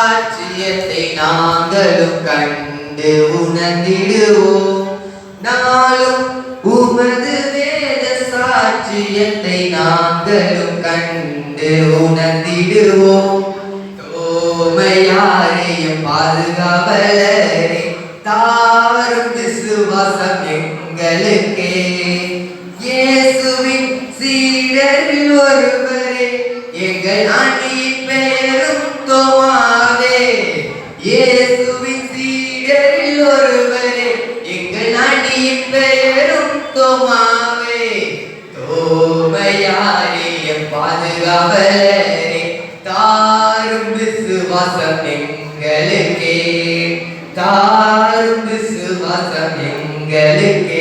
சாட்சியத்தை நாங்களும் கண்டு உணர்ந்திடுவோம். நாளும் உமது வேத சாட்சியத்தை நாங்களும் கண்டு உணர்ந்திடுவோம். தோமையாரையும் பாதுகாவலரே, தாவரும் விசுவாசம் எங்களுக்கே. இயேசுவின் சீடரில் ஒருவரே, எங்கள் அணியின் பெயரும் தோமாவே. இயேசுவின் சீடரில் ஒருவரே, எங்கள் அணியின் பெயரும் தோமாவே. தோமையாரையும் பாதுகாவலரே, தாரும் விசுவாசம் எங்களுக்கே. தாரும் விசுவாசம் எங்களுக்கே.